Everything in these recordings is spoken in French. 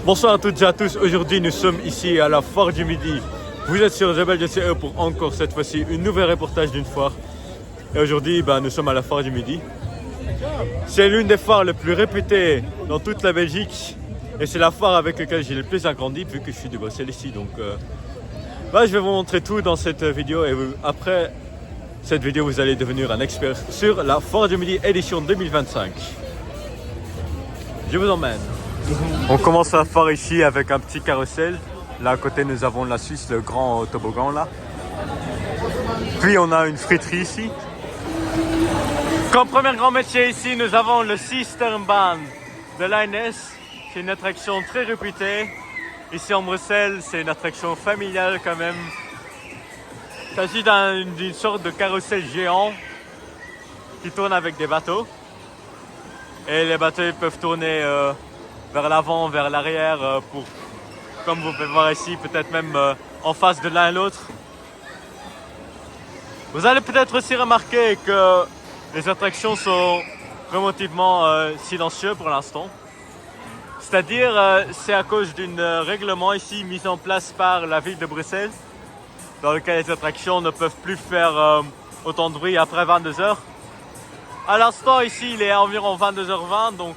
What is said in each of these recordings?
Bonsoir à toutes et à tous, aujourd'hui nous sommes ici à la foire du Midi. Vous êtes sur Rebelle de CE pour encore cette fois-ci une nouvelle reportage d'une foire. Et aujourd'hui nous sommes à la foire du Midi. C'est l'une des foires les plus réputées dans toute la Belgique. Et c'est la foire avec laquelle j'ai le plus agrandi vu que je suis de Bruxelles ici. Donc je vais vous montrer tout dans cette vidéo et après cette vidéo vous allez devenir un expert sur la foire du Midi édition 2025. Je vous emmène. On commence la foire ici avec un petit carrousel. Là à côté nous avons la Suisse, le grand toboggan là. Puis on a une friterie ici. Comme premier grand métier ici nous avons le Sisterbahn de l'Aines. C'est une attraction très réputée. Ici en Bruxelles c'est une attraction familiale quand même. Il s'agit d'une sorte de carrousel géant qui tourne avec des bateaux. Et les bateaux peuvent tourner vers l'avant, vers l'arrière, pour, comme vous pouvez voir ici, peut-être même en face de l'un et l'autre. Vous allez peut-être aussi remarquer que les attractions sont relativement silencieuses pour l'instant. C'est-à-dire, c'est à cause d'un règlement ici mis en place par la ville de Bruxelles, dans lequel les attractions ne peuvent plus faire autant de bruit après 22 h. À l'instant ici, il est environ 22h20, donc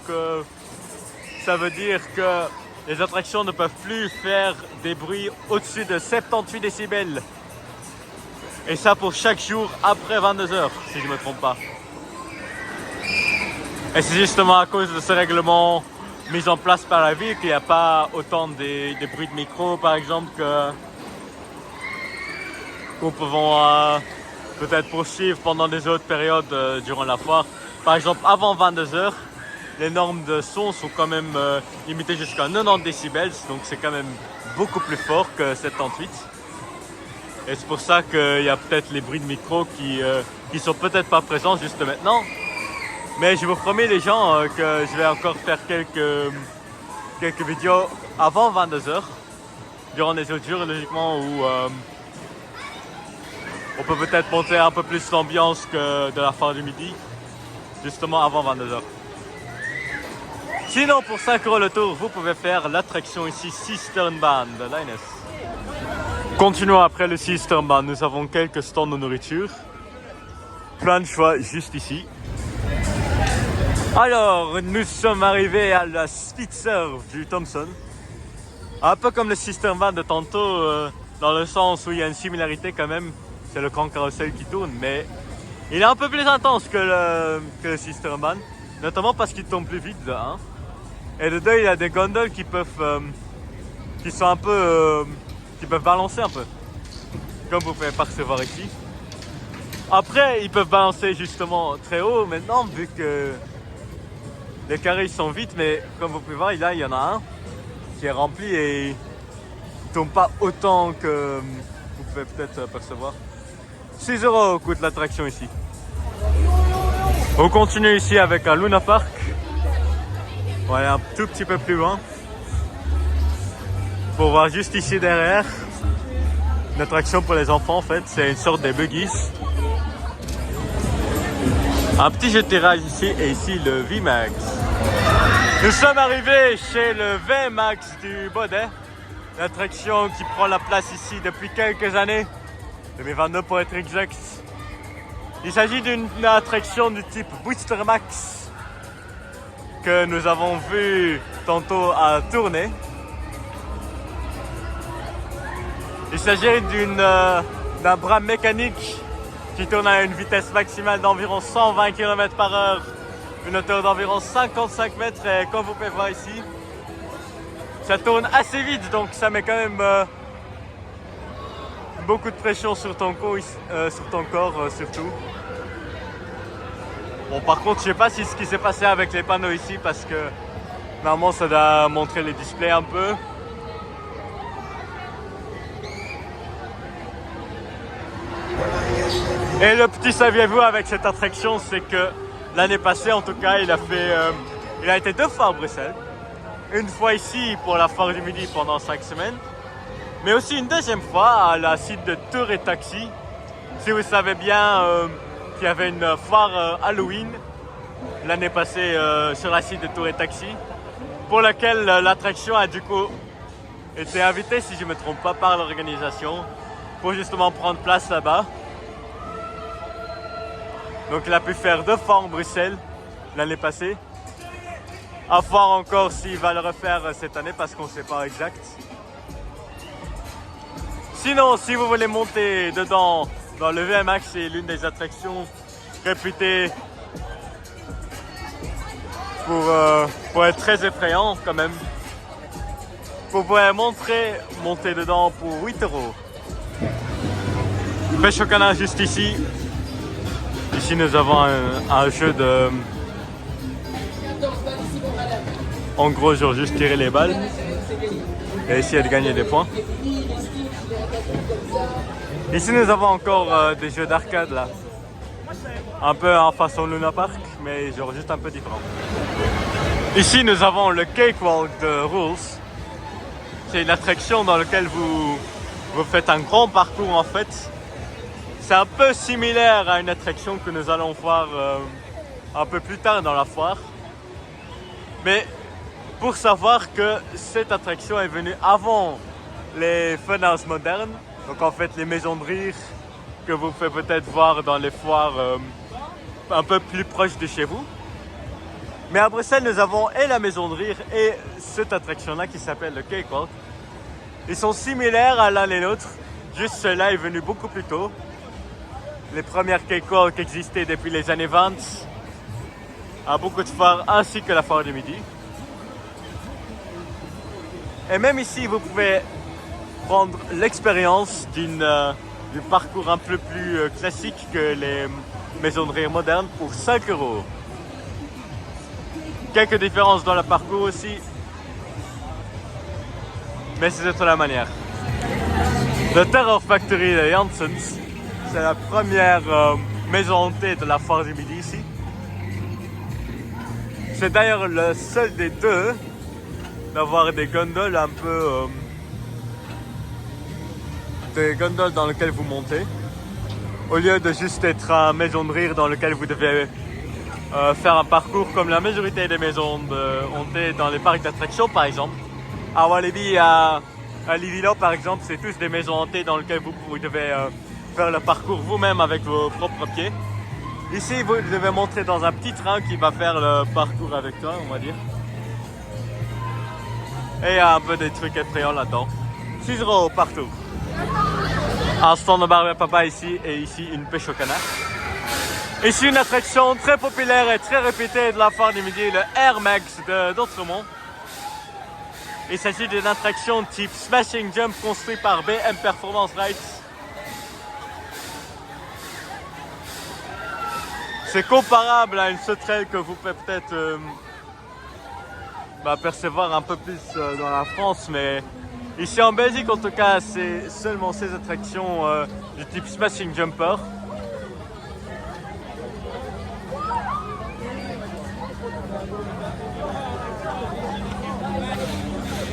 ça veut dire que les attractions ne peuvent plus faire des bruits au-dessus de 78 décibels. Et ça pour chaque jour après 22 h, si je ne me trompe pas. Et c'est justement à cause de ce règlement mis en place par la ville qu'il n'y a pas autant des bruits de micro, par exemple, que nous pouvons peut-être poursuivre pendant des autres périodes durant la foire. Par exemple, avant 22 h, les normes de son sont quand même limitées jusqu'à 90 décibels, donc c'est quand même beaucoup plus fort que 78. Et c'est pour ça qu'il y a peut-être les bruits de micro qui sont peut-être pas présents juste maintenant. Mais je vous promets les gens que je vais encore faire quelques vidéos avant 22 h, durant les autres jours logiquement, où on peut peut-être monter un peu plus l'ambiance que de la foire du Midi, justement avant 22 h. Sinon, pour 5 € le tour, vous pouvez faire l'attraction ici Sisterbahn de l'Aines. Continuons après le Sisterbahn, nous avons quelques stands de nourriture. Plein de choix juste ici. Alors, nous sommes arrivés à la Spitzer du Thomson. Un peu comme le Sisterbahn de tantôt, dans le sens où il y a une similarité quand même. C'est le grand carrousel qui tourne, mais il est un peu plus intense que le Sisterbahn, notamment parce qu'il tourne plus vite de 1. Et de 2, il y a des gondoles qui peuvent qui peuvent balancer un peu, comme vous pouvez percevoir ici. Après, ils peuvent balancer justement très haut maintenant, vu que les carrés sont vides, mais comme vous pouvez voir, là il y en a un qui est rempli et il ne tourne pas autant que vous pouvez peut-être percevoir. 6 € coûte l'attraction ici. On continue ici avec un Luna Park. On va aller un tout petit peu plus loin pour voir juste ici derrière une attraction pour les enfants. En fait, c'est une sorte de buggies. Un petit jeu de tirage ici et ici le VMAX. Nous sommes arrivés chez le VMAX du Baudet, l'attraction qui prend la place ici depuis quelques années, 2022 pour être exact. Il s'agit d'une attraction du type Booster Max que nous avons vu tantôt à tourner. Il s'agit d'un bras mécanique qui tourne à une vitesse maximale d'environ 120 km/h, une hauteur d'environ 55 mètres, et comme vous pouvez voir ici, ça tourne assez vite, donc ça met quand même beaucoup de pression sur ton corps surtout. Bon, par contre, je sais pas si ce qui s'est passé avec les panneaux ici, parce que normalement ça doit montrer les displays un peu. Et le petit saviez-vous avec cette attraction, c'est que l'année passée en tout cas, il a été 2 fois à Bruxelles. Une fois ici pour la foire du Midi pendant 5 semaines, mais aussi une deuxième fois à la site de Tour et Taxi. Si vous savez bien qu'il y avait une foire Halloween l'année passée sur la site de Tour et Taxi. pour laquelle l'attraction a du coup été invitée, si je ne me trompe pas, par l'organisation pour justement prendre place là-bas. Donc il a pu faire 2 fois en Bruxelles l'année passée. À voir encore s'il va le refaire cette année parce qu'on ne sait pas exact. Sinon, si vous voulez monter dedans, dans le VMAX, c'est l'une des attractions réputées pour être très effrayant quand même. Vous pouvez monter dedans pour 8 €. Pêche au canard juste ici. Ici nous avons un jeu de... En gros, genre juste tirer les balles et essayer de gagner des points. Ici nous avons encore des jeux d'arcade là. Un peu en façon Luna Park, mais genre juste un peu différent. Ici nous avons le Cakewalk de Rules. C'est une attraction dans laquelle vous faites un grand parcours en fait. C'est un peu similaire à une attraction que nous allons voir un peu plus tard dans la foire. Mais pour savoir que cette attraction est venue avant les funhouse modernes, donc en fait les maisons de rire que vous pouvez peut-être voir dans les foires un peu plus proches de chez vous. Mais à Bruxelles, nous avons et la maison de rire et cette attraction-là qui s'appelle le Cakewalk. Ils sont similaires à l'un et l'autre, juste celui-là est venu beaucoup plus tôt. Les premières Cakewalks existaient depuis les années 20 à beaucoup de foires ainsi que la foire du midi. Et même ici, vous pouvez prendre l'expérience du parcours un peu plus classique que les maisons de rire modernes pour 5 €. Quelques différences dans le parcours aussi, mais c'est de toute la manière. Le Terror Factory de Janssens, c'est la première maison hantée de la foire du midi ici. C'est d'ailleurs le seul des deux d'avoir des gondoles un peu... des gondoles dans lesquelles vous montez. Au lieu de juste être une maison de rire dans laquelle vous devez faire un parcours comme la majorité des maisons hantées dans les parcs d'attractions par exemple. À Walibi, à Livilo par exemple, c'est tous des maisons hantées dans lesquelles vous devez faire le parcours vous-même avec vos propres pieds. Ici, vous devez monter dans un petit train qui va faire le parcours avec toi, on va dire. Et il y a un peu des trucs effrayants là-dedans. 6 € partout. Un stand de Barbie Papa ici et ici une pêche au canard. Ici une attraction très populaire et très réputée de la foire du midi, le Air Max d'Outremont. Il s'agit d'une attraction type Smashing Jump construite par BM Performance Rides. C'est comparable à une sauterelle que vous pouvez peut-être percevoir un peu plus dans la France, mais ici en Belgique en tout cas, c'est seulement ces attractions du type Smashing Jumper.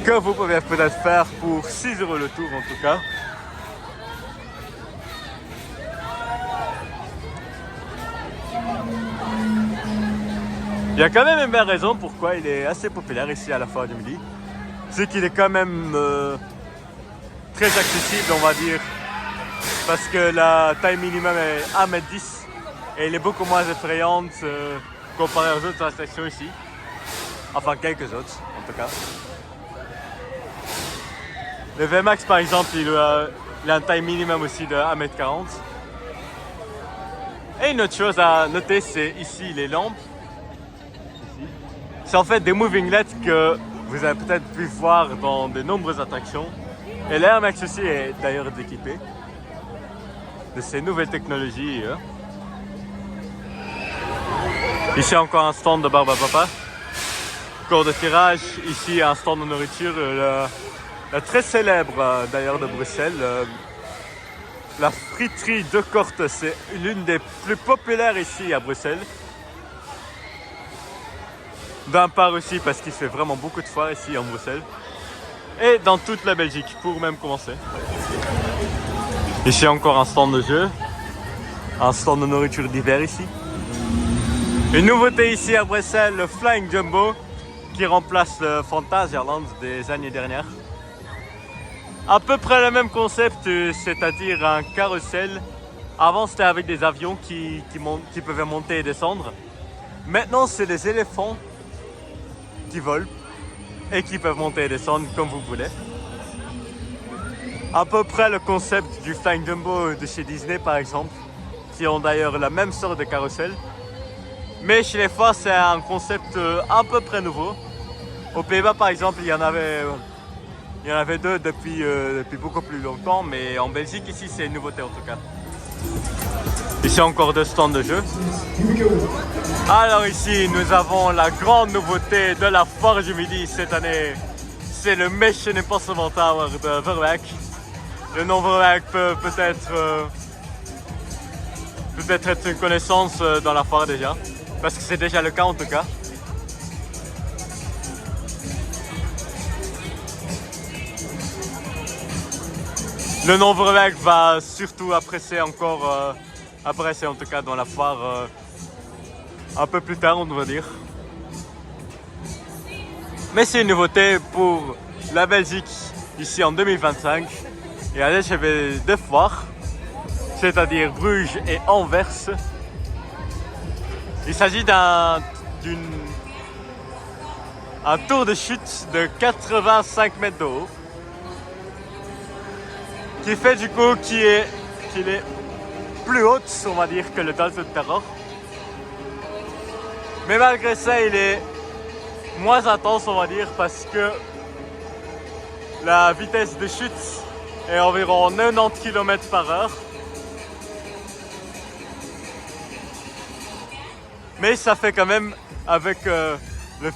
Que vous pouvez peut-être faire pour 6 € le tour en tout cas. Il y a quand même une belle raison pourquoi il est assez populaire ici à la foire du midi. C'est qu'il est quand même très accessible, on va dire, parce que la taille minimum est 1,10 m et elle est beaucoup moins effrayante comparée aux autres attractions ici. Enfin, quelques autres, en tout cas. Le VMAX, par exemple, il a une taille minimum aussi de 1,40 m. Et une autre chose à noter, c'est ici les lampes. C'est en fait des moving LEDs que vous avez peut-être pu voir dans de nombreuses attractions. Et l'Air Max aussi est d'ailleurs équipé de ces nouvelles technologies. Ici encore un stand de Barbie Papa. Cours de tirage. Ici un stand de nourriture. La très célèbre d'ailleurs de Bruxelles. La friterie de Korte, c'est l'une des plus populaires ici à Bruxelles. D'un part aussi parce qu'il fait vraiment beaucoup de foires ici en Bruxelles. Et dans toute la Belgique, pour même commencer. Ici encore un stand de jeu. Un stand de nourriture d'hiver ici. Une nouveauté ici à Bruxelles, le Flying Jumbo. qui remplace le Phantasialand des années dernières. À peu près le même concept, c'est-à-dire un carrousel. Avant c'était avec des avions qui pouvaient monter et descendre. Maintenant c'est des éléphants qui volent et qui peuvent monter et descendre comme vous voulez. À peu près le concept du Flying Dumbo de chez Disney par exemple, qui ont d'ailleurs la même sorte de carrousel. Mais chez les fois c'est un concept à peu près nouveau. Aux Pays-Bas par exemple il y en avait deux depuis beaucoup plus longtemps, mais en Belgique ici c'est une nouveauté en tout cas. Ici encore deux stands de jeux. Alors ici nous avons la grande nouveauté de la foire du midi cette année. C'est le Mission Impossible Tower de Verwijk. Le nom Verwijk peut peut-être être une connaissance dans la foire déjà. Parce que c'est déjà le cas en tout cas. Le nom Verwijk va surtout apprécier encore, apparaître en tout cas dans la foire un peu plus tard on va dire. Mais c'est une nouveauté pour la Belgique ici en 2025. Et allez, j'avais deux foires, c'est-à-dire Bruges et Anvers. Il s'agit d'un tour de chute de 85 mètres de haut. Qui fait du coup qu'il est plus haute, on va dire, que le Dalton Terror. Mais malgré ça, il est moins intense, on va dire, parce que la vitesse de chute est environ 90 km/h. Mais ça fait quand même, avec le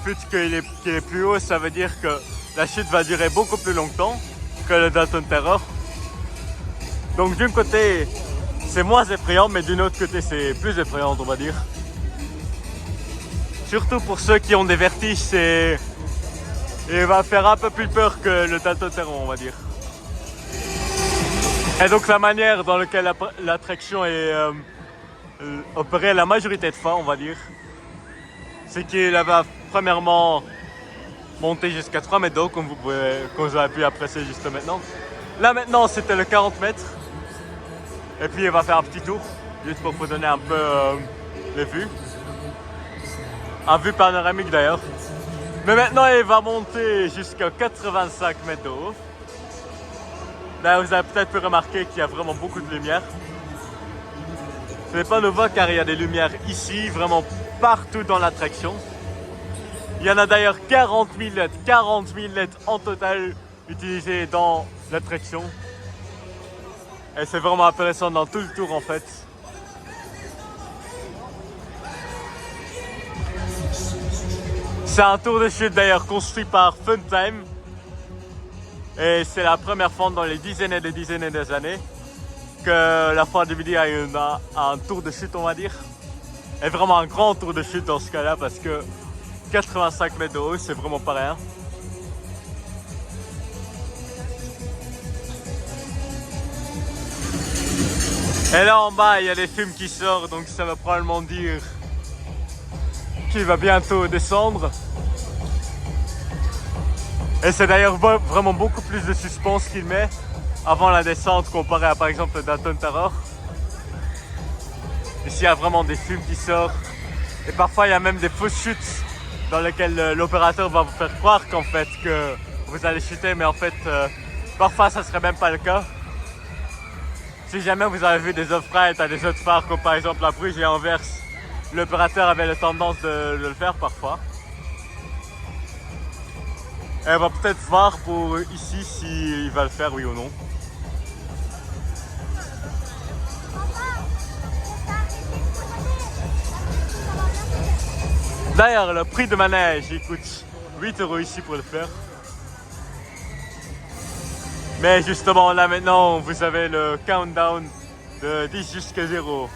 fait qu'il est plus haut, ça veut dire que la chute va durer beaucoup plus longtemps que le Dalton Terror. Donc d'un côté, c'est moins effrayant, mais d'un autre côté, c'est plus effrayant, on va dire. Surtout pour ceux qui ont des vertiges, il va faire un peu plus peur que le Dalton Terror, on va dire. Et donc la manière dans laquelle l'attraction est opérée la majorité de fois, on va dire, c'est qu'il va premièrement monter jusqu'à 3 mètres d'eau, comme vous avez pu apprécier juste maintenant. Là maintenant, c'était le 40 mètres. Et puis il va faire un petit tour, juste pour vous donner un peu les vues. Un vue panoramique d'ailleurs. Mais maintenant il va monter jusqu'à 85 mètres de haut. Là vous avez peut-être pu remarquer qu'il y a vraiment beaucoup de lumière. Ce n'est pas nouveau car il y a des lumières ici, vraiment partout dans l'attraction. Il y en a d'ailleurs 40 000 LED en total utilisés dans l'attraction. Et c'est vraiment intéressant dans tout le tour en fait. C'est un tour de chute d'ailleurs construit par Funtime. Et c'est la première fois dans les dizaines et des dizaines des années que la foire du midi a un tour de chute, on va dire. Et vraiment un grand tour de chute dans ce cas-là parce que 85 mètres de haut, c'est vraiment pas rien. Et là en bas, il y a des films qui sortent, donc ça va probablement dire qu'il va bientôt descendre. Et c'est d'ailleurs vraiment beaucoup plus de suspense qu'il met avant la descente comparé à par exemple le Dalton Terror. Ici il y a vraiment des films qui sortent. Et parfois il y a même des fausses chutes dans lesquelles l'opérateur va vous faire croire qu'en fait que vous allez chuter, mais en fait parfois ça serait même pas le cas. Si jamais vous avez vu des off-ride à des autres phares comme par exemple la Bruges et Anvers, l'opérateur avait la tendance de le faire parfois. Et on va peut-être voir pour ici s'il va le faire oui ou non. D'ailleurs le prix de manège il coûte 8 € ici pour le faire. Mais justement là maintenant vous avez le countdown de 10 jusqu'à 0.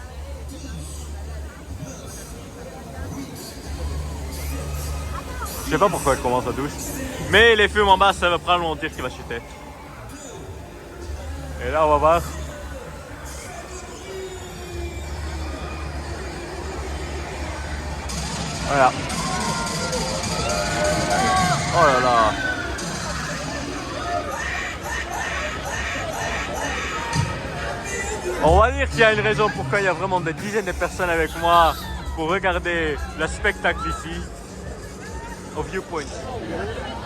Je sais pas pourquoi elle commence à douce. Mais les fumes en bas ça va probablement dire qu'il va chuter. Et là on va voir. Voilà. Oh là là. On va dire qu'il y a une raison pourquoi il y a vraiment des dizaines de personnes avec moi pour regarder le spectacle ici, au Viewpoint.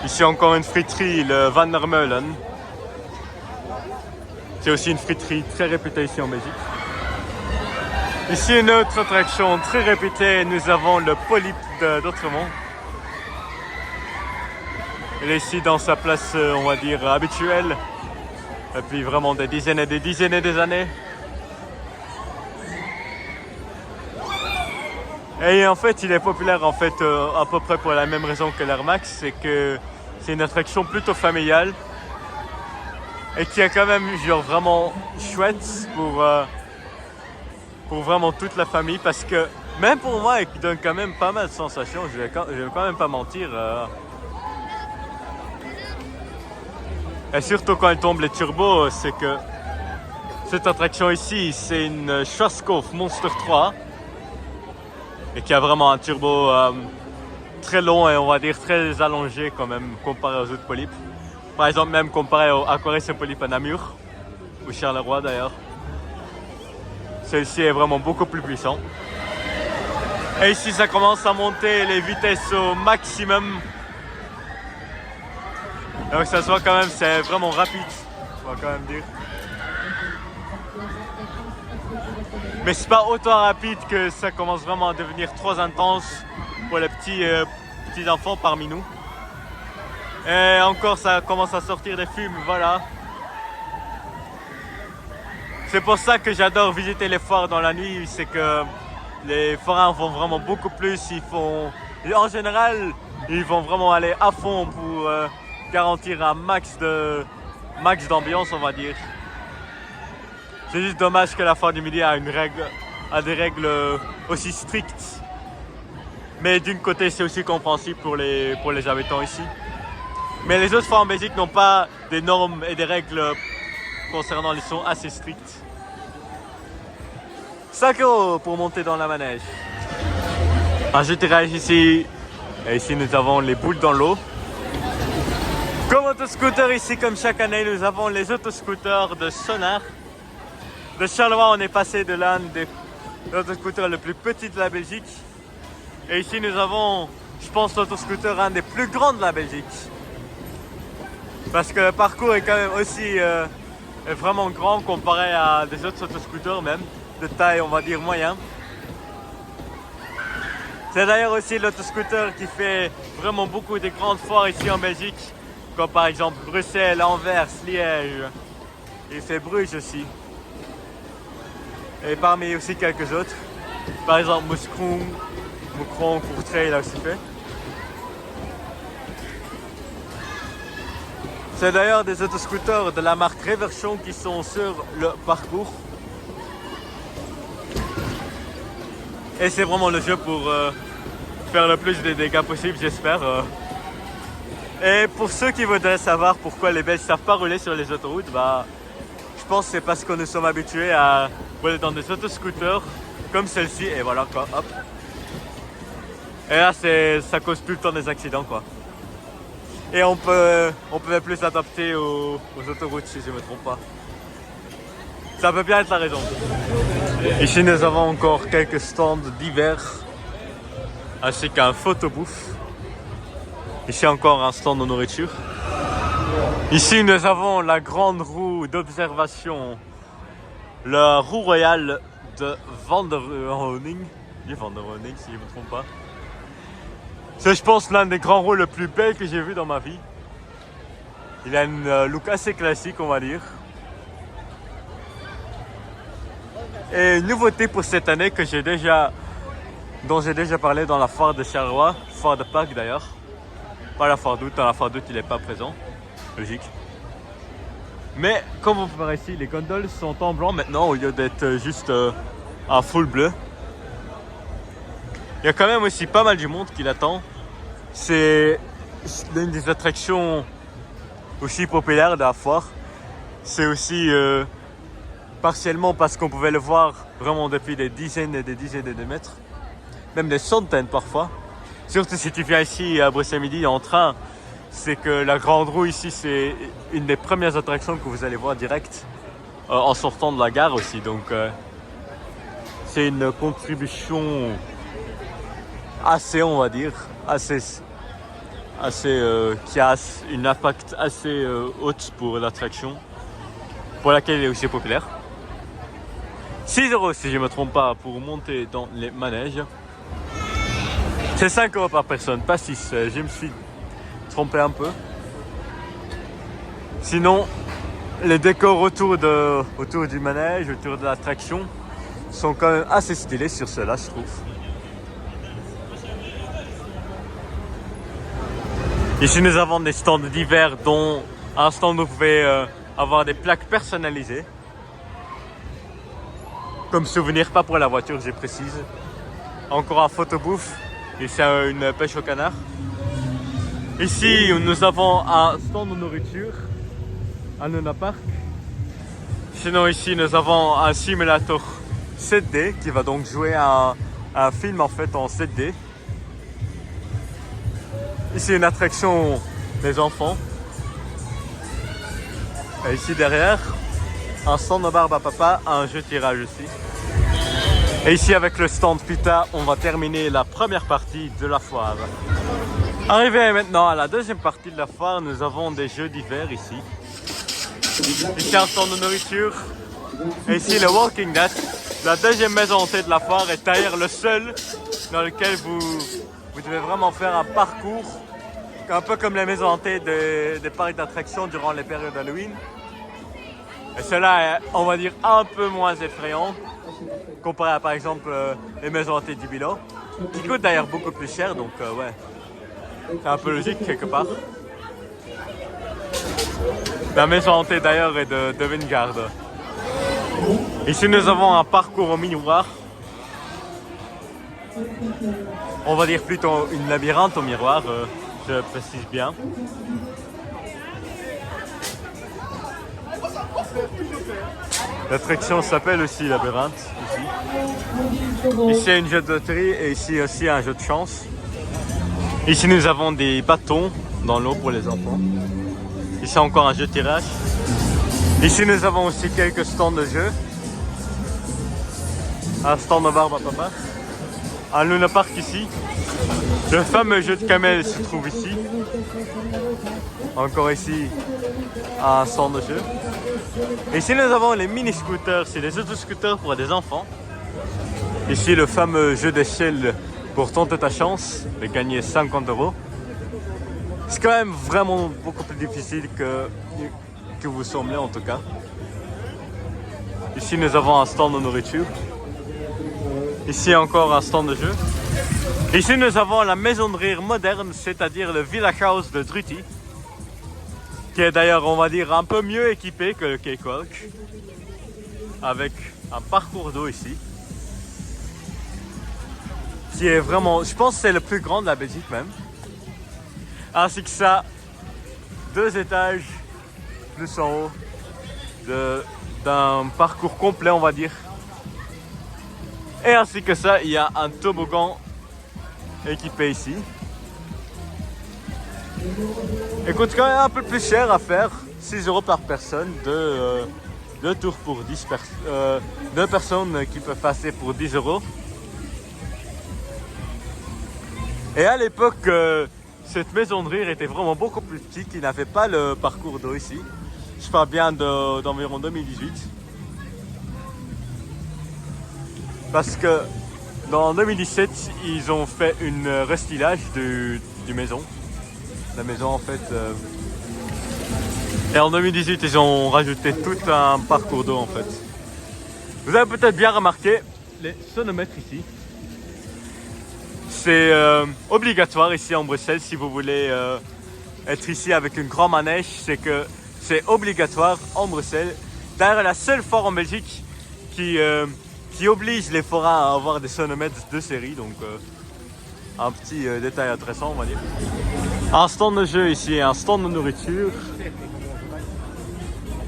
Ici encore une friterie, le Van der Meulen. C'est aussi une friterie très réputée ici en Belgique. Ici une autre attraction très réputée, nous avons le Polype d'Autremont. Il est ici dans sa place, on va dire, habituelle, depuis vraiment des dizaines et des dizaines et des années. Et en fait, il est populaire en fait à peu près pour la même raison que l'Air Max, c'est que c'est une attraction plutôt familiale et qui est quand même genre vraiment chouette pour vraiment toute la famille, parce que même pour moi, il donne quand même pas mal de sensations, je vais quand même pas mentir. Et surtout quand il tombe les turbos, c'est que cette attraction ici, c'est une Schwarzkopf Monster 3 et qui a vraiment un turbo très long et on va dire très allongé quand même comparé aux autres polypes. Par exemple même comparé au Aquaris et Polype à Namur, ou Charleroi d'ailleurs. Celui-ci est vraiment beaucoup plus puissant. Et ici ça commence à monter les vitesses au maximum. Donc ça se voit quand même, c'est vraiment rapide, on va quand même dire. Mais c'est pas autant rapide que ça commence vraiment à devenir trop intense pour les petits enfants parmi nous. Et encore ça commence à sortir des fumes, voilà. C'est pour ça que j'adore visiter les foires dans la nuit, c'est que les forains vont vraiment beaucoup plus, en général, ils vont vraiment aller à fond pour garantir un max d'ambiance, on va dire. C'est juste dommage que la foire du midi a des règles aussi strictes. Mais d'une côté, c'est aussi compréhensible pour les habitants ici. Mais les autres foires en Belgique n'ont pas des normes et des règles concernant les sons assez strictes. 5 € pour monter dans la manège. Un jeté ici. Et ici, nous avons les boules dans l'eau. Comme autoscooter ici, comme chaque année, nous avons les autoscooters de Sonar. De Charleroi, on est passé de l'un des autoscooters le plus petit de la Belgique. Et ici, nous avons, je pense, l'autoscooter un des plus grands de la Belgique. Parce que le parcours est quand même aussi vraiment grand comparé à des autres autoscooters même, de taille, on va dire, moyen. C'est d'ailleurs aussi l'autoscooter qui fait vraiment beaucoup de grandes foires ici en Belgique, comme par exemple Bruxelles, Anvers, Liège. Il fait Bruges aussi. Et parmi aussi quelques autres. Par exemple Moucron, Courtrai, il a aussi fait. C'est d'ailleurs des autoscooters de la marque Reverchon qui sont sur le parcours. Et c'est vraiment le jeu pour faire le plus de dégâts possible, j'espère. Et pour ceux qui voudraient savoir pourquoi les Belges ne savent pas rouler sur les autoroutes, je pense que c'est parce que nous sommes habitués à rouler dans des autoscooters comme celle-ci, et voilà quoi, hop. Et là, ça cause tout le temps des accidents quoi. Et on peut plus s'adapter aux autoroutes si je ne me trompe pas. Ça peut bien être la raison. Ici, nous avons encore quelques stands d'hiver, ainsi qu'un photobouffe. Ici encore un stand de nourriture. Ici, nous avons la grande roue d'observation, la roue royale de Van der Honing. Van der Honing, si je ne me trompe pas. C'est, je pense, l'un des grands roues le plus belles que j'ai vu dans ma vie. Il a une look assez classique, on va dire. Et une nouveauté pour cette année dont j'ai déjà parlé dans la foire de Charleroi, foire de Pâques d'ailleurs. Pas la foire d'août, dans la foire d'août il n'est pas présent, logique. Mais comme vous pouvez voir ici, les gondoles sont en blanc maintenant au lieu d'être juste en full bleu. Il y a quand même aussi pas mal du monde qui l'attend. C'est l'une des attractions aussi populaires de la foire. C'est aussi partiellement parce qu'on pouvait le voir vraiment depuis des dizaines et des dizaines de mètres, même des centaines parfois. Surtout si tu viens ici à Bruxelles Midi en train, c'est que la grande roue ici, c'est une des premières attractions que vous allez voir direct en sortant de la gare aussi. Donc c'est une contribution assez, on va dire, qui a une impact assez haute pour l'attraction, pour laquelle elle est aussi populaire. 6 € si je ne me trompe pas pour monter dans les manèges. C'est 5 € par personne, pas 6. Je me suis trompé un peu. Sinon, les décors autour du manège, autour de l'attraction, sont quand même assez stylés sur cela, je trouve. Ici, nous avons des stands divers, dont un stand où vous pouvez avoir des plaques personnalisées. Comme souvenir, pas pour la voiture, je précise. Encore un photobouffe. Ici, une pêche au canard. Ici, nous avons un stand de nourriture, un Luna Park. Sinon, ici, nous avons un simulator 7D qui va donc jouer un film en fait en 7D. Ici, une attraction des enfants. Et ici, derrière, un stand de barbe à papa, un jeu de tirage aussi. Et ici, avec le stand Pita, on va terminer la première partie de la foire. Arrivé maintenant à la deuxième partie de la foire, nous avons des jeux d'hiver ici. Ici, un stand de nourriture. Et ici, le Walking Dead. La deuxième maison hantée de la foire est d'ailleurs le seul dans lequel vous devez vraiment faire un parcours, un peu comme les maisons hantées des parcs d'attractions durant les périodes d'Halloween. Et cela est, on va dire, un peu moins effrayant comparé à, par exemple, les maisons hantées du Bilo, qui coûtent d'ailleurs beaucoup plus cher, donc ouais, c'est un peu logique quelque part. La maison hantée d'ailleurs est de Vanguard. Ici, nous avons un parcours au miroir. On va dire plutôt une labyrinthe au miroir, je précise bien. L'attraction s'appelle aussi labyrinthe ici. Ici, il y a une jeu de loterie et ici aussi un jeu de chance. Ici, nous avons des bâtons dans l'eau pour les enfants. Ici, encore un jeu de tirage. Ici, nous avons aussi quelques stands de jeux. Un stand de barbe à papa. Un Luna Park ici. Le fameux jeu de camel se trouve ici. Encore ici, un stand de jeu. Ici, nous avons les mini-scooters. C'est des autoscooters pour des enfants. Ici, le fameux jeu d'échelle pour tenter ta chance de gagner 50 €. C'est quand même vraiment beaucoup plus difficile que vous semblez en tout cas. Ici, nous avons un stand de nourriture. Ici, encore un stand de jeu. Ici, nous avons la maison de rire moderne, c'est-à-dire le Village House de Druti, qui est d'ailleurs, on va dire, un peu mieux équipé que le Cakewalk, avec un parcours d'eau ici, qui est vraiment, je pense que c'est le plus grand de la Belgique même, ainsi que ça, 2 étages plus en haut d'un parcours complet, on va dire. Et ainsi que ça, il y a un toboggan équipé ici. Il coûte quand même un peu plus cher à faire, 6 € par personne, 2 tours pour 2 personnes qui peuvent passer pour 10 €. Et à l'époque, cette maison de rire était vraiment beaucoup plus petite, il n'avait pas le parcours d'eau ici. Je parle bien d'environ 2018. Parce que dans 2017, ils ont fait un restylage du maison. La maison en fait. Et en 2018, ils ont rajouté tout un parcours d'eau en fait. Vous avez peut-être bien remarqué les sonomètres ici. C'est obligatoire ici en Bruxelles si vous voulez être ici avec une grande manège. C'est que c'est obligatoire en Bruxelles. D'ailleurs, la seule foire en Belgique qui oblige les forains à avoir des sonomètres de série. Donc un petit détail intéressant, on va dire. Un stand de jeu ici, un stand de nourriture.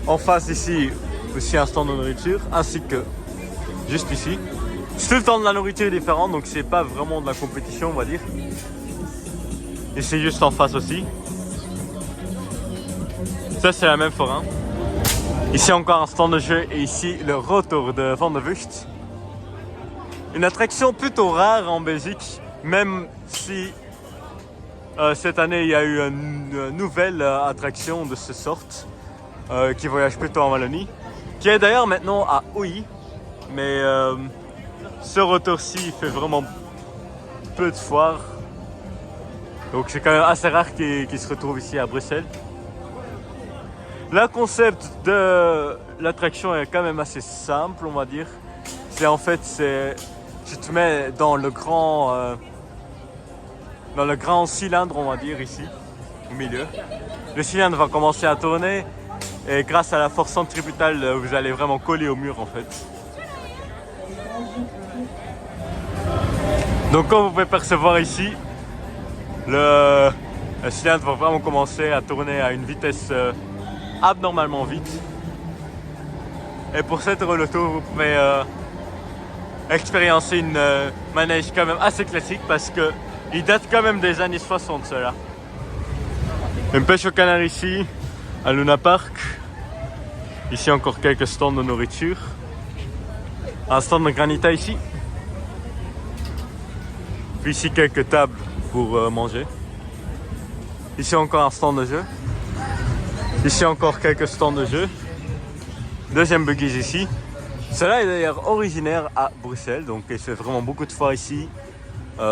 En face ici, aussi un stand de nourriture, ainsi que juste ici. Tout le temps de la nourriture différente, donc c'est pas vraiment de la compétition, on va dire. Et c'est juste en face aussi. Ça c'est la même forain. Ici encore un stand de jeu et ici le retour de Van de Vught. Une attraction plutôt rare en Belgique, même si cette année il y a eu une nouvelle attraction de cette sorte qui voyage plutôt en Wallonie, qui est d'ailleurs maintenant à Houy. Mais ce retour-ci il fait vraiment peu de foires. Donc c'est quand même assez rare qu'il se retrouve ici à Bruxelles. Le concept de l'attraction est quand même assez simple, on va dire. C'est en fait, tu te mets dans le grand cylindre, on va dire, ici, au milieu. Le cylindre va commencer à tourner et grâce à la force centripétale, vous allez vraiment coller au mur en fait. Donc comme vous pouvez percevoir ici, le cylindre va vraiment commencer à tourner à une vitesse abnormalement vite. Et pour cette heure le tour, vous pouvez expériencer une manège quand même assez classique parce que il date quand même des années 60 cela. Une pêche au canard ici, à Luna Park. Ici encore quelques stands de nourriture. Un stand de granita ici. Puis ici quelques tables pour manger. Ici encore un stand de jeu. Ici encore quelques stands de jeu. Deuxième buggies ici. Cela est d'ailleurs originaire à Bruxelles, donc il fait vraiment beaucoup de foires ici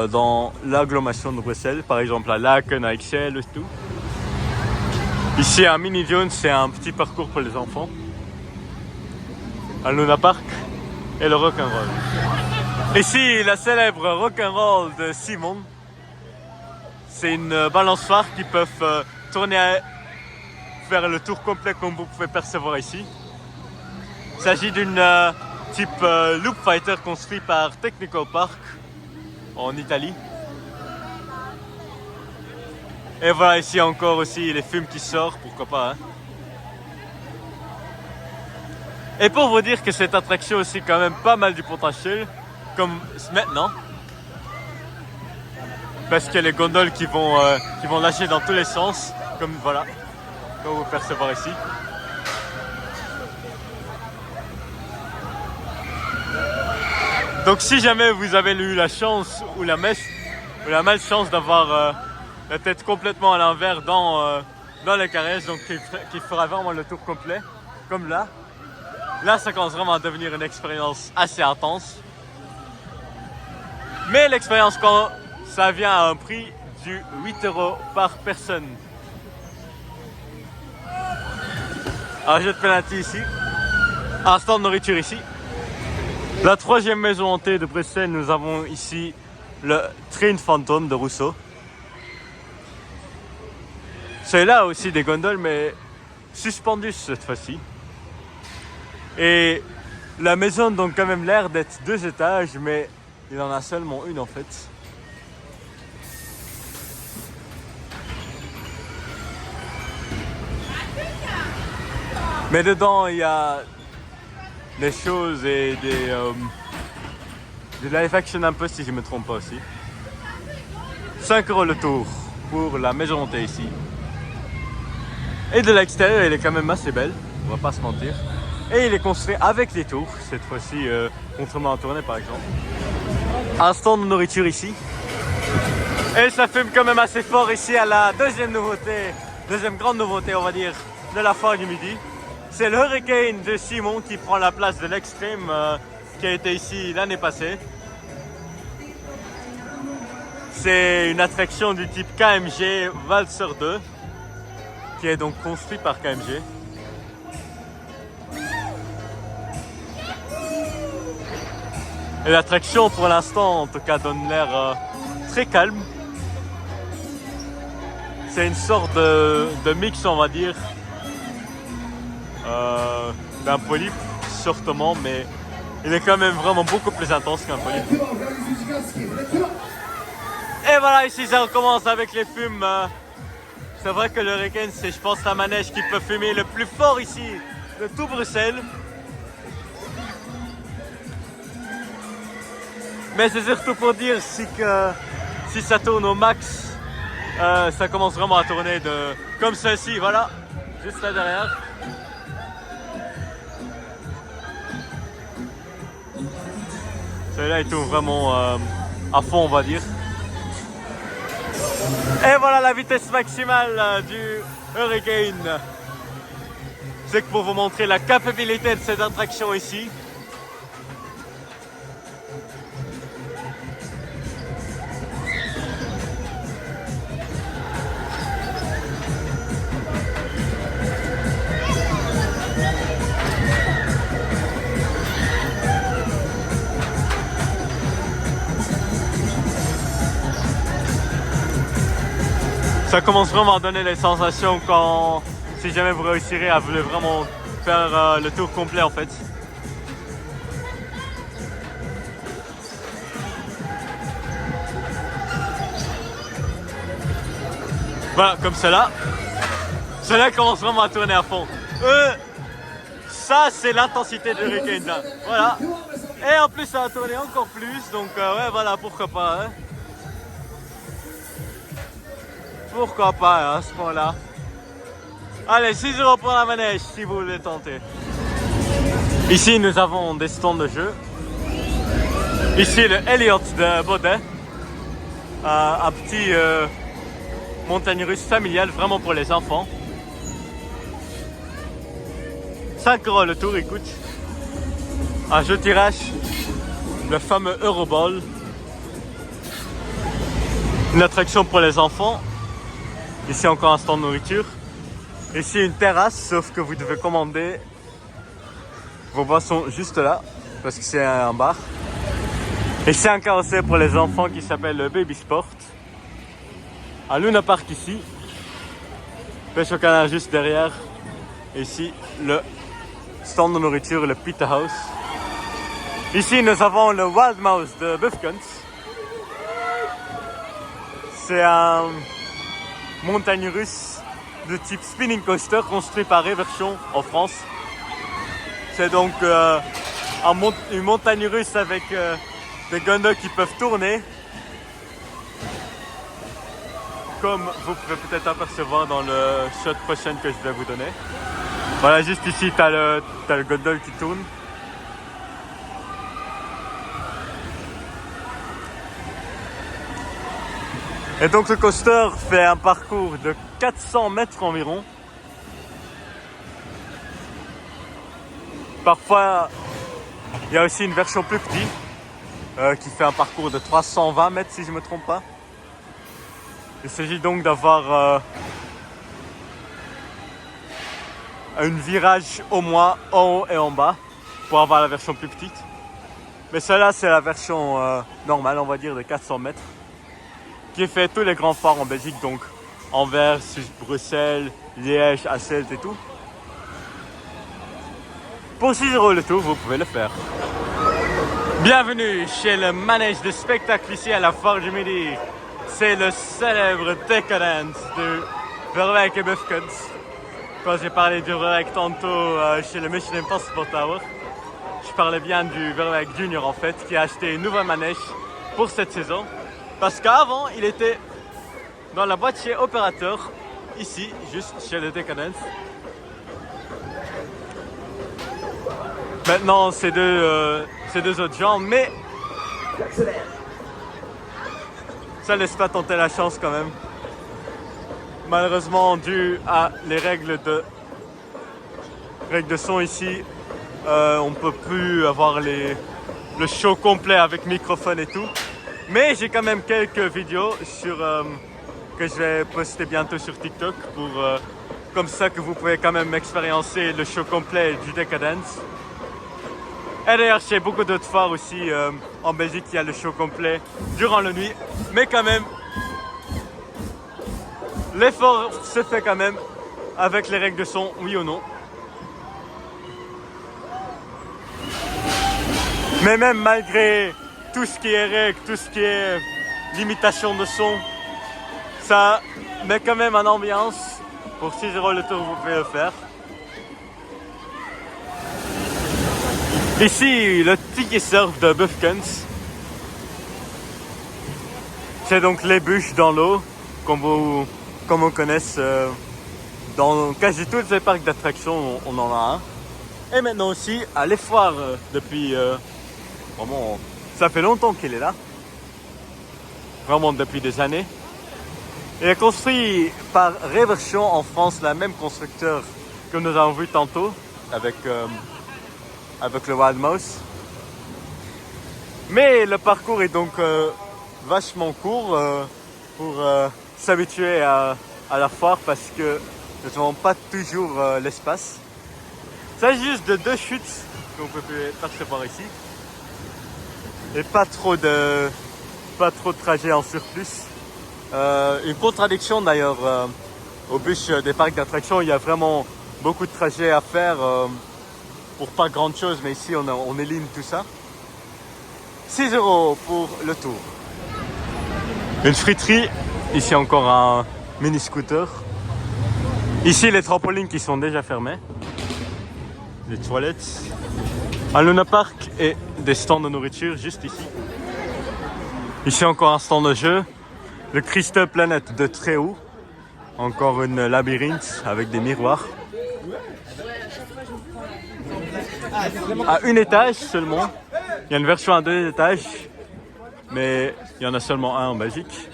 dans l'agglomération de Bruxelles, par exemple à Laken, à Ixelles et tout. Ici à Mini Jones, c'est un petit parcours pour les enfants. À Luna Park et le rock'n'roll. Ici la célèbre rock'n'roll de Simon. C'est une balançoire qui peuvent tourner faire le tour complet comme vous pouvez percevoir ici. Il s'agit d'une type Loop Fighter construit par Technical Park en Italie. Et voilà ici encore aussi les fumes qui sortent, pourquoi pas. Hein. Et pour vous dire que cette attraction aussi quand même pas mal du potentiel, comme maintenant. Parce qu'il y a les gondoles qui vont lâcher dans tous les sens, comme voilà, comme vous pouvez percevoir ici. Donc si jamais vous avez eu la chance ou la malchance d'avoir la tête complètement à l'envers dans les carrières, donc qui fera vraiment le tour complet, comme là. Là, ça commence vraiment à devenir une expérience assez intense. Mais l'expérience, quand ça vient à un prix du 8 € par personne. Un jeu de penalty ici. Un stand de nourriture ici. La troisième maison hantée de Bruxelles, nous avons ici le Train Phantom de Rousseau. C'est là aussi des gondoles, mais suspendues cette fois-ci. Et la maison donne quand même l'air d'être 2 étages, mais il en a seulement une en fait. Mais dedans, il y a des choses et de live action un peu si je ne me trompe pas aussi. 5 € le tour pour la maison hantée ici. Et de l'extérieur, elle est quand même assez belle, on va pas se mentir. Et il est construit avec les tours, cette fois-ci, contrairement à tourner par exemple. Un stand de nourriture ici. Et ça fume quand même assez fort ici à la deuxième grande nouveauté on va dire, de la foire du midi. C'est le Hurricane de Simon qui prend la place de l'Extreme qui a été ici l'année passée. C'est une attraction du type KMG Valser 2 qui est donc construit par KMG. Et l'attraction pour l'instant en tout cas donne l'air très calme. C'est une sorte de mix on va dire d'un polype sûrement, mais il est quand même vraiment beaucoup plus intense qu'un polype. Et voilà, ici ça recommence avec les fumes. C'est vrai que le Hurricane c'est je pense la manège qui peut fumer le plus fort ici de tout Bruxelles. Mais c'est surtout pour dire si ça tourne au max, ça commence vraiment à tourner comme celle-ci, voilà. juste là derrière. Celui-là il tourne vraiment à fond, on va dire. Et voilà la vitesse maximale du Hurricane. C'est que pour vous montrer la capacité de cette attraction ici. Ça commence vraiment à donner les sensations quand, si jamais vous réussirez à vouloir vraiment faire le tour complet en fait. Voilà, comme cela. Cela commence vraiment à tourner à fond. Ça c'est l'intensité de Hurricane là. Voilà. Et en plus ça va tourner encore plus, donc ouais voilà, pourquoi pas. Hein. Pourquoi pas hein, à ce point-là. Allez, 6 € pour la manège si vous voulez tenter. Ici, nous avons des stands de jeu. Ici, le Elliott de Baudet. Un petit montagne russe familiale, vraiment pour les enfants. 5 € le tour, écoute. Un jeu tirage, le fameux Euroball. Une attraction pour les enfants. Ici encore un stand de nourriture. Ici une terrasse, sauf que vous devez commander vos boissons juste là, parce que c'est un bar. Et c'est un carrousel pour les enfants qui s'appelle le Baby Sport. Un Luna Park ici. Pêche au canard juste derrière. Ici le stand de nourriture, le Pita House. Ici nous avons le Wild Mouse de Buffkens. C'est un montagne russe de type spinning coaster construit par Eversion en France. C'est donc une montagne russe avec des gondoles qui peuvent tourner. Comme vous pouvez peut-être apercevoir dans le shot prochain que je vais vous donner. Voilà, juste ici, tu as le gondole qui tourne. Et donc le coaster fait un parcours de 400 mètres environ. Parfois, il y a aussi une version plus petite qui fait un parcours de 320 mètres si je ne me trompe pas. Il s'agit donc d'avoir un virage au moins en haut et en bas pour avoir la version plus petite. Mais celle-là, c'est la version normale, on va dire, de 400 mètres. Qui fait tous les grands phares en Belgique, donc Anvers, Bruxelles, Liège, Hasselt et tout. Pour 6 € le tour, vous pouvez le faire. Bienvenue chez le manège de spectacle ici à la Foire du Midi. C'est le célèbre Decadence de Verwijk et Buffkens. Quand j'ai parlé du Verwijk tantôt chez le Michelin Passport Tower, je parlais bien du Verwijk Junior en fait, qui a acheté une nouvelle manège pour cette saison. Parce qu'avant, il était dans la boîte chez Opérateur, ici, juste chez le Decadence. Maintenant, c'est deux autres gens, mais ça laisse pas tenter la chance quand même. Malheureusement, dû à les règles de son ici, on ne peut plus avoir le show complet avec microphone et tout. Mais j'ai quand même quelques vidéos que je vais poster bientôt sur TikTok pour comme ça que vous pouvez quand même expérimenter le show complet du Decadence. Et d'ailleurs chez beaucoup d'autres foires aussi en Belgique il y a le show complet durant la nuit. Mais quand même, l'effort se fait quand même avec les règles de son, oui ou non. Mais même malgré tout ce qui est règles, tout ce qui est limitation de son, ça met quand même en ambiance. Pour 6 € le tour, vous pouvez le faire. Ici, le Tiki Surf de Buffkens. C'est donc les bûches dans l'eau, comme on connaisse Dans quasi tous les parcs d'attractions, on en a un. Et maintenant aussi, à l'Effoire, depuis... vraiment, ça fait longtemps qu'il est là. Vraiment depuis des années. Il est construit par Réversion en France, la même constructeur que nous avons vu tantôt avec le Wild Mouse. Mais le parcours est donc vachement court pour s'habituer à la foire parce que nous n'avons pas toujours l'espace. Il s'agit juste de 2 chutes qu'on peut percevoir ici. Et pas trop de trajets en surplus. Une contradiction d'ailleurs au bus des parcs d'attractions, il y a vraiment beaucoup de trajets à faire pour pas grand chose, mais ici on élimine tout ça. 6 € pour le tour. Une friterie, ici encore un mini scooter. Ici les trampolines qui sont déjà fermées. Les toilettes. Un Luna Park et des stands de nourriture juste ici. Ici encore un stand de jeu. Le Crystal Planet de très haut. Encore une labyrinthe avec des miroirs. À 1 étage seulement. Il y a une version à 2 étages. Mais il y en a seulement un en Belgique.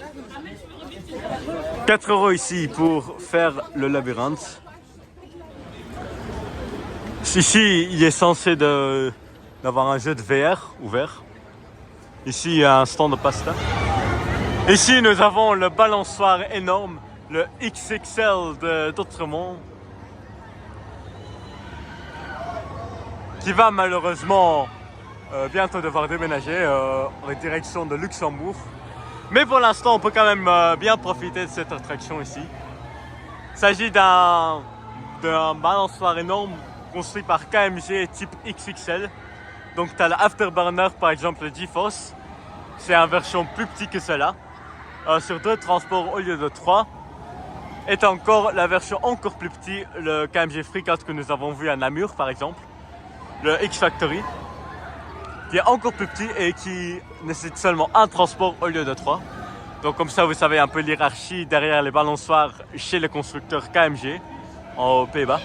4 € ici pour faire le labyrinthe. Ici, il est censé d'avoir un jeu de VR ouvert. Ici, il y a un stand de pasta. Ici, nous avons le balançoire énorme, le XXL d'Outremont, qui va malheureusement bientôt devoir déménager en direction de Luxembourg. Mais pour l'instant, on peut quand même bien profiter de cette attraction ici. Il s'agit d'un balançoire énorme construit par KMG type XXL. Donc tu as l'Afterburner par exemple, le GeForce. C'est une version plus petit que cela. Sur 2 transports au lieu de 3. Et tu as encore la version encore plus petite, le KMG Freakout que nous avons vu à Namur par exemple. Le X-Factory. Qui est encore plus petit et qui nécessite seulement un transport au lieu de 3. Donc comme ça vous savez un peu l'hierarchie derrière les balançoires chez le constructeur KMG aux Pays-Bas.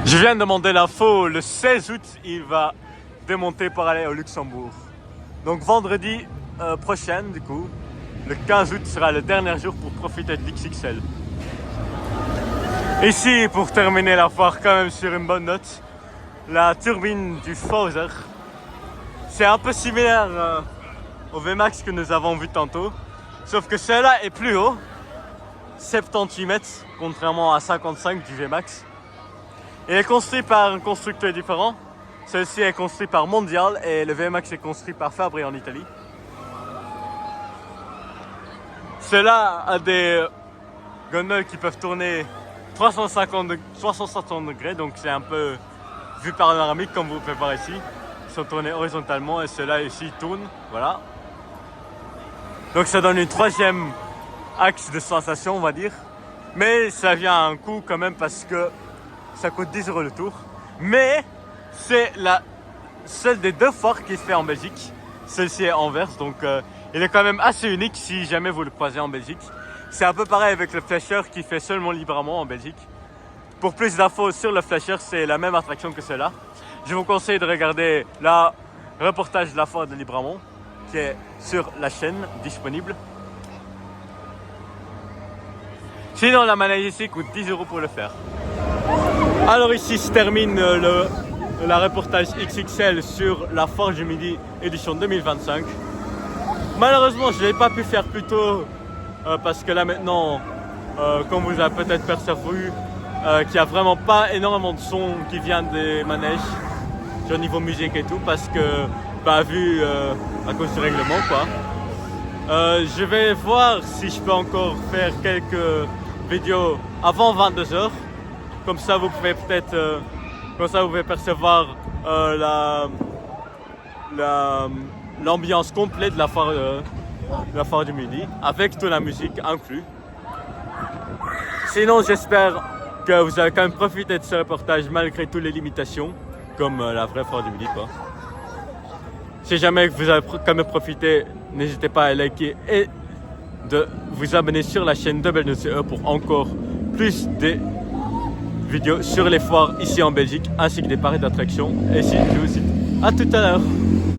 Je viens de demander l'info, le 16 août il va démonter pour aller au Luxembourg. Donc vendredi prochain du coup, le 15 août sera le dernier jour pour profiter de l'XXL. Ici pour terminer la foire quand même sur une bonne note, la turbine du Fowser. C'est un peu similaire au VMAX que nous avons vu tantôt, sauf que celui-là est plus haut, 78 mètres, contrairement à 55 du VMAX. Il est construit par un constructeur différent. Celui-ci est construit par Mondial et le VMAX est construit par Fabri en Italie. Cela a des gondoles qui peuvent tourner 360 degrés, donc c'est un peu vue panoramique comme vous pouvez voir ici. Ils sont tournés horizontalement et ceux-là ici tournent, voilà. Donc ça donne une 3e axe de sensation on va dire. Mais ça vient à un coût quand même parce que ça coûte 10 € le tour. Mais c'est la seule des 2 foires qui se fait en Belgique. Celle-ci est à Anvers, donc il est quand même assez unique si jamais vous le croisez en Belgique. C'est un peu pareil avec le Flasher qui fait seulement Libramont en Belgique. Pour plus d'infos sur le Flasher, c'est la même attraction que celle-là. Je vous conseille de regarder le reportage de la foire de Libramont qui est sur la chaîne disponible. Sinon, la manège ici coûte 10 € pour le faire. Alors ici se termine le reportage XXL sur la foire du Midi édition 2025. Malheureusement, je ne l'ai pas pu faire plus tôt parce que là maintenant, comme vous avez peut-être perçu, qu'il n'y a vraiment pas énormément de son qui vient des manèges au niveau musique et tout parce que vu à cause du règlement quoi. Je vais voir si je peux encore faire quelques vidéos avant 22 h. Comme ça vous pouvez peut-être percevoir l'ambiance complète de la foire du Midi avec toute la musique inclus. Sinon j'espère que vous avez quand même profité de ce reportage malgré toutes les limitations comme la vraie foire du Midi quoi. Si jamais vous avez quand même profité, n'hésitez pas à liker et de vous abonner sur la chaîne de Belle News CE pour encore plus des vidéos sur les foires ici en Belgique ainsi que des parades d'attractions. Et ici, je vous dis à tout à l'heure.